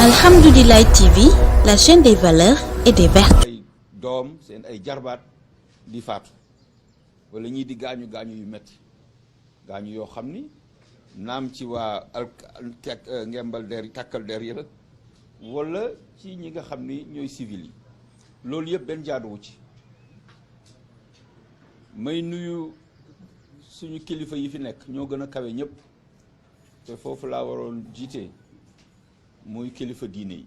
Alhamdoulilah TV, la chaîne des valeurs et des vertus. ay doom seen ay jarbaat di faatu wala ñii di gaañu gaañu yu metti gaañu yoo xam ni naam ci waa ngembal der tàkkal der yi la wala ci ñi nga xam ni ñooy civil yi loolu yëpp benn jaaduwu ci. may nuyu suñu kilifa yi fi nekk ñoo gën a kawe ñëpp te foofu laa waroon jiite muy kilifa diine yi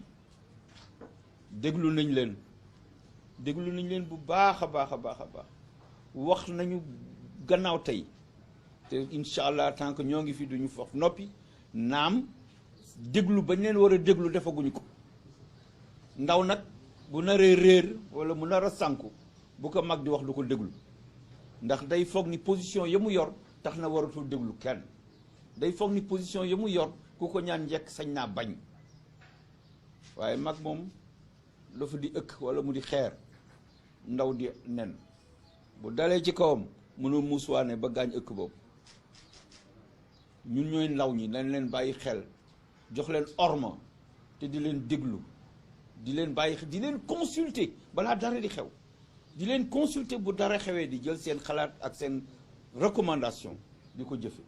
déglu nañ leen bu baax a baax a baax a baax wax nañu gannaaw tey te incha allah tant que ñoo ngi fi duñu fof noppi naam déglu bañ leen war a déglu defaguñu ko ndaw nag bu naree réer wala mu nar a sànku bu ko mag di wax du ko déglu ndax day foog ni position ya mu yor tax na waratul déglu kenn day foog ni position ya mu yor ku ko ñaan njëkk sañ naa bañ waaye mag moom dafa di ëkk wala mu di xeer ndaw di nen bu dalee ci kawam mënul muusuwaane ba gaañ ëkk boobu ñun ñooy ndaw ñi nañ leen bàyyi xel jox leen orma te di leen déglu di leen bàyyi di leen consulter balaa dara di xew di leen consulter bu dara xewee di jël seen xalaat ak seen recommandation di ko jëfe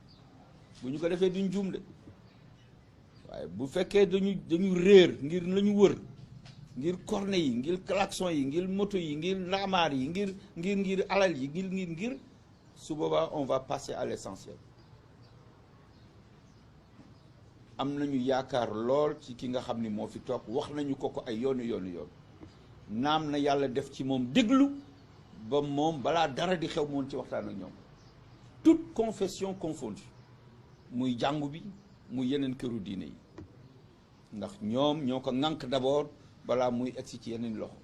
bu ñu ko defee duñ juum de waaye bu fekkee dañu réer ngir lañu wër ngir corne yi ngir klaxon yi ngir moto yi ngir ndaamaar yi ngir alal yi ngir su boobaa on va passer à l'essentiel. am nañu yaakaar lool ci ki nga xam ni moo fi toog wax nañu ko ay yoonu naam na yàlla def ci moom déglu ba moom balaa dara di xew moon ci waxtaan ak ñoom toute confession confondue muy jàngu bi muy yeneen këru diine yi ndax ñoom ñoo ko ŋànk d'abord balaa muy egsi ci yeneen loxo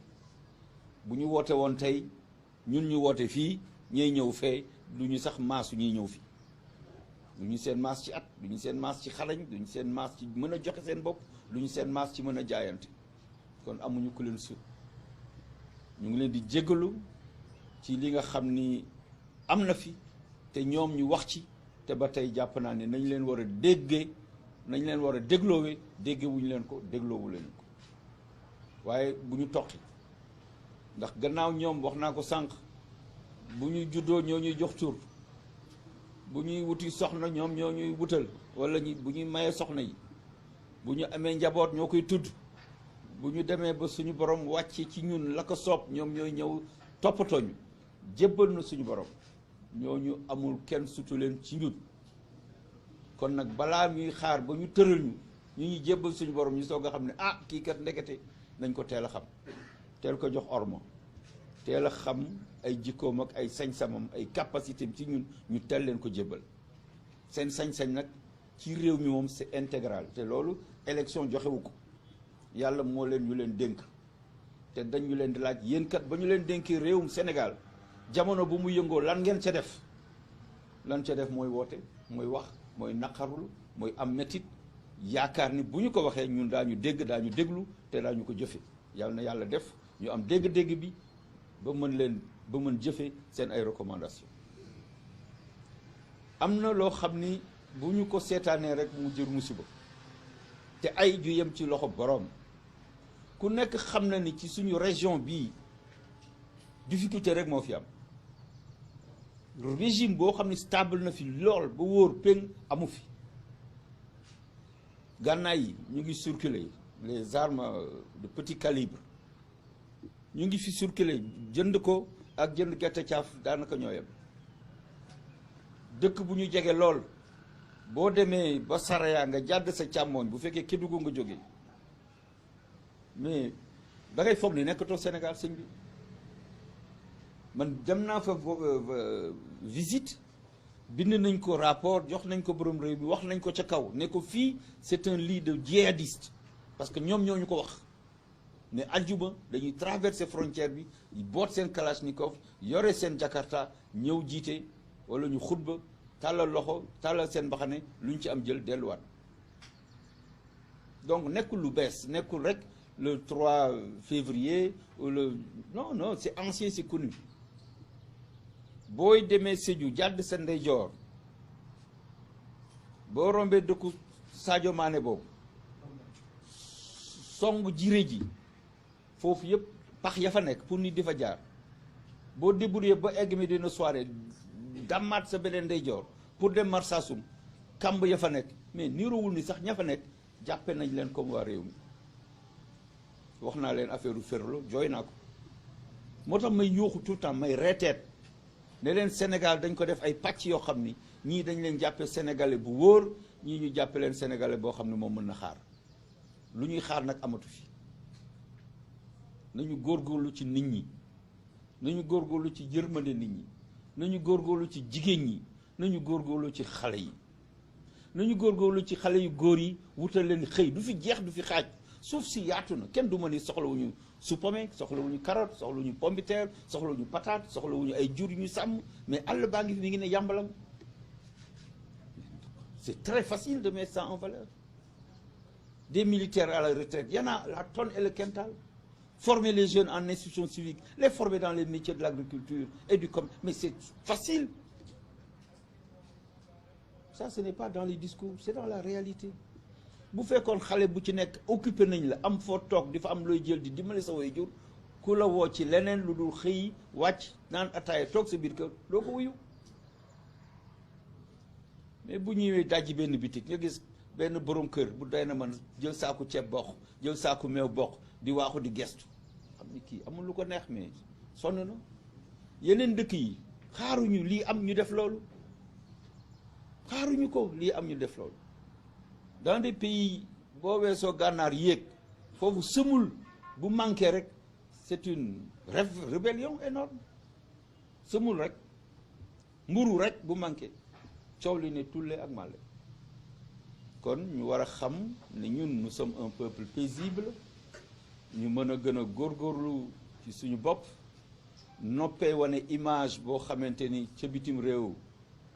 bu ñu woote woon tey ñun ñu woote fii ñay ñëw fee du ñu sax maasu ñuy ñëw fii du ñu seen maas ci at du ñu seen maas ci xalañ du ñu seen maas ci mën a joxe seen bopp du ñu seen maas ci mën a jaayante kon amuñu ku leen sut ñu ngi leen di jéggalu ci li nga xam ni am na fi te ñoom ñu wax ci te ba tey jàpp naa ne nañ leen war a déggee nañ leen war a dégloowe dégge wuñu leen ko dégloowu leen ko waaye bu ñu toqi ndax gannaaw ñoom wax naa ko sànq bu ñu juddoo ñoo ñuy jox tur bu ñuy wuti soxna ñoom ñoo ñuy wutal wala bu ñuy mayee soxna yi bu ñu amee njaboot ñoo koy tudd bu ñu demee ba suñu borom wàcce ci ñun la ko soob ñoom ñooy ñëw toppatoo ñu jébbal na suñu borom ñooñu amul kenn sutu leen ci ñun kon nag balaa ñuy xaar ba ñu tëral ñu ñuy jébbal suñu borom ñu soog a xam ne ah kii kat ndekete nañ ko teel a xam teel ko jox ormo teel a xam ay jikkoom ak ay sañ-samam ay capacité ci ñun ñu teel leen ko jébbal seen sañ-sañ nag ci réew mi moom c'est intégral te loolu élection joxewu ko yàlla moo leen ñu leen dénk te dañ ñu leen di laaj yéen kat ba ñu leen dénkee réewum Sénégal jamono bu mu yëngoo lan ngeen ca def mooy woote mooy wax mooy naqarul mooy am métit yaakaar ni bu ñu ko waxee ñun daañu dégg daañu déglu te daañu ko jëfe yàlla na yàlla def ñu am dégg-dégg bi ba mën jëfe seen ay recommandation am na loo xam ni bu ñu ko seetaanee rek mu jër musiba te ay ju yem ci loxo boroom ku nekk xam na ni ci suñu région bii difficulté rek moo fi am régime boo xam ne stable na fi lool ba wóor péng amu fi gànnaay yi ñu ngi circuler les armes de petit calibre ñu ngi fi circuler jënd ko ak jënd gerte caaf daanaka ñoo yem dëkk bu ñu jege lool boo demee ba Saraya nga jàdd sa càmmooñ bu fekkee Kédougou nga jógee mais da ngay foog ni nekkatoo Sénégal sëñ bi man dem naa fa visite bind nañ ko rapport jox nañ ko borom réew mi wax nañ ko ca kaw ne ko fii c'est un lit de djihadiste parce que ñoom ñoo ñu ko wax ne aljuma dañuy traverser frontière bi boot seen kalachnikov yore seen jakarta ñëw jiite wala ñu xutba tàllal loxo tàllal seen mbaxane lu ñu ci am jël delluwaat donc nekkul lu bees nekkul rek le 3 février ou non c'est ancien, c'est connu. booy demee Sédhiou jàdd sa ndeyjoor boo rombee dëkku Sadio Mané boobu song jire ji foofu yëpp pax ya fa nekk pour nit di fa jaar boo débrouillé ba egg mi dina soirée damaat sa beneen ndeyjoor pour dem Marsassoum kamb ya fa nekk mais niroowul ni sax ña fa nekk jàppe nañ leen comme waa réew mi wax naa leen affaire u Ferlo jooy naa ko moo tax may yuuxu tout le temps may reeteet ne leen Sénégal dañ ko def ay pàcc yoo xam ni ñii dañ leen jàppe sénégalais bu wóor ñii ñu jàppe leen sénégalais boo xam ne moom mën na xaar lu ñuy xaar nag amatu fi nañu góorgóorlu ci nit ñi nañu góorgóorlu ci yërmande nit ñi nañu góorgóorlu ci jigéen ñi nañu góorgóorlu ci xale yi nañu góorgóorlu ci xale yu góor yi wutal leen xëy du fi jeex du fi xaaj suuf si yaatu na kenn du ma ni soxlawuñu supame soxlawuñu carotte soxlawuñu pomme de terre soxlawuñu patate soxlawuñu ay jur yu ñu sàmm mais àll baa ngi fi mi ngi ne yàmbalam c'est très facile de mettre ça en valeur des militaires à la retraite il y en a la tonne et le quintal former les jeunes en institutions civiques les former dans les métiers de l'agriculture et du commerce mais c'est facile ça ce n'est pas dans les discours c'est dans la réalité bu fekkoon xale bu ci nekk occupé nañ la am foo toog di fa am looy jël di dimbali sa waajur ku la woo ci leneen lu dul xëy wàcc naan ataaya toog sa biir kër doo ko wuyu mais bu ñëwee dajji benn bitik nga gis benn borom kër bu doy na man jël saaku ceeb bokk jël saaku meew bokk di waaxu di gestu xam ni kii amul lu ko neex mais sonn na yeneen dëkk yi xaaruñu lii am ñu def loolu xaaruñu ko lii am ñu def loolu dans des pays boo weesoo gànnaar yéeg foofu sëmul bu manqué rek c'est une rébellion énorme sëmul rek mburu rek bu manqué coow li ne tulle ak màlle kon ñu war a xam ne ñun nous sommes un peuple paisible ñu mën a gën a góorgóorlu ci suñu bopp noppee wane image boo xamante ni ca bitim réew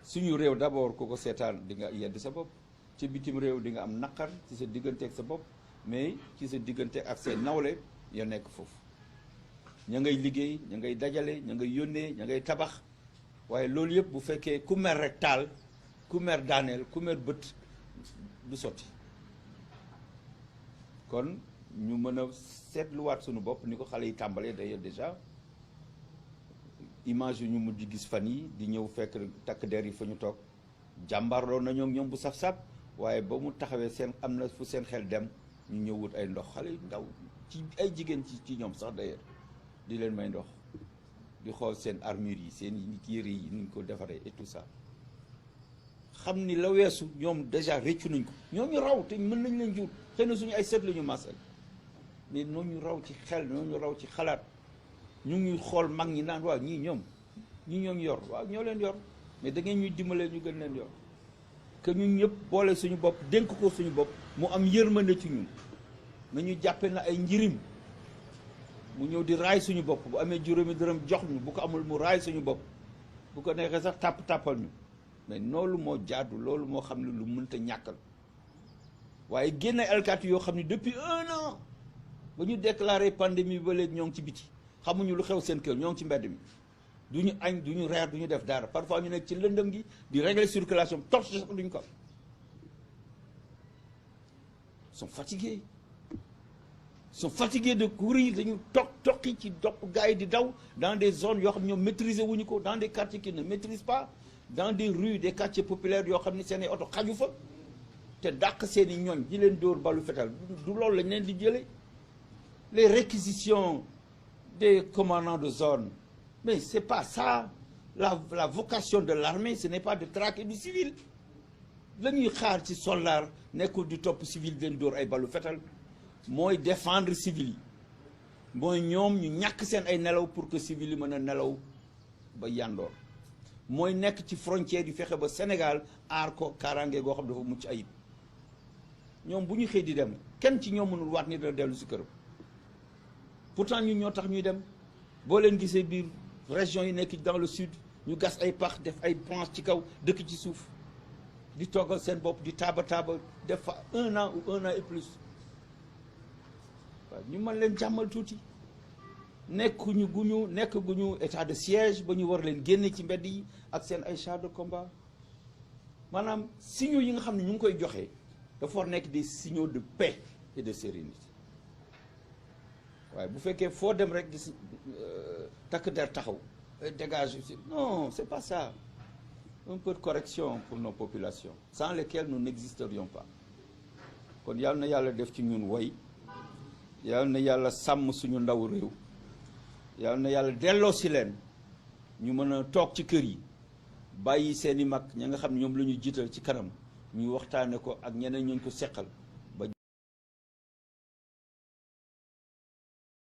suñu réew d'abord ku ko seetaan di nga yedd sa bopp ci bitim réew di nga am naqar ci sa diggante ak sa bopp mais ci sa diggante ak say nawle ya nekk foofu ña ngay liggéey ña ngay dajale ña ngay yónnee ña ngay tabax waaye loolu yëpp bu fekkee ku mer rek taal ku mer daaneel ku mer bët du sotti kon ñu mën a seetluwaat suñu bopp ni ko xale yi tàmbalee d'ailleurs déjà image yu ñu mujj gis fan yi di ñëw fekk takk der yi fa ñu toog jàmbaarloo nañoo ak ñoom bu saf-saf waaye ba mu taxawee seen am na fu seen xel dem ñu ñëw wut ay ndox xale yu ndaw ci ay jigéen ci ñoom sax d'ailleurs di leen may ndox di xool seen armure yi seen yére yi ni ñu ko defaree et tout ça xam ni la weesu ñoom déjà réccu nañ ko ñoo ñu raw te mën nañ leen jur xëy na suñu ay seet la ñu masal mais noo ñu raw ci xel noo ñu raw ci xalaat ñu ngi xool mag ñi naan waaw ñii ñoom ñu yor waaw ñoo leen yor mais da ngeen ñuy dimbalee ñu gën leen yor que ñun ñëpp boole suñu bopp dénk ko suñu bopp mu am yërmande ci ñun nañu jàppe na ay njirim mu ñëw di raay suñu bopp bu amee juróomi dërëm jox ñu bu ko amul mu raay suñu bopp bu ko neexee sax tàppal ñu mais loolu moo jaadu loolu moo xam ne lu mënta ñàkkal waaye génn ay alkaati yoo xam ne depuis 1 an ba ñu déclaré pandémie ba léegi ñoo ngi ci biti xamuñu lu xew seen kër ñoo ngi ci mbedd mi du ñu añ du ñu reer du ñu def dara parfois ñu nekk ci lëndëm gi di régler circulation torche sax duñ ko sont fatigués de courir dañu toqi ci dopp gars yi di daw dans des zones yoo xam ne ñoom maîtriser wuñu ko dans des quartiers qu'ils ne maîtrisent pas dans des rues des quartiers populaires yoo xam ne seen i oto xaju fa te dàq seen i ñooñ di leen dóor balu fetal du loolu lañ leen di jëlee les réquisitions des commandants de zone mais c'est pas ça la vocation de l'armée ce n'est pas de traquer du civil la ñuy xaar ci soldat nekkul di topp civil di leen dóor ay balu fetal mooy défendre civil yi mooy ñoom ñu ñàkk seen ay nelaw pour que civil yi mën a nelaw ba yandoor mooy nekk ci frontière yi fexe ba Sénégal aar ko kaaraange goo xam dafa mucc ayib ñoom bu ñu xëy di dem kenn ci ñoom mënul waat ni dana dellu si këram pourtant ñun ñoo tax ñuy dem boo leen gisee biir région yi nekk dans le sud ñu gas ay pax def ay branches ci kaw dëkk ci suuf di toggal seen bopp di taaba def fa 1 an ou 1 an et plus waaw ñu mën leen jàmmal tuuti nekk guñu état de siège ba ñu war leen génne ci mbedd yi ak seen ay chars de combat maanaam signaux yi nga xam ne ñu ngi koy joxe dafa war nekk des signaux de paix et de sérénité waaye bu fekkee foo dem rek gis takk der taxaw dégage non c'est pas ça. Un peu de correction pour nos populations sans lesquelles nous n'existerions pas. kon yal na yàlla def ci ñun woy yal na yàlla sàmm suñu ndaw réew yal na yàlla delloo si leen ñu mën a toog ci kër yi bàyyi seeni mag ña nga xam ne ñoom la ñu jiital ci kanam ñu waxtaane ko ak ñeneen ñu ko seqal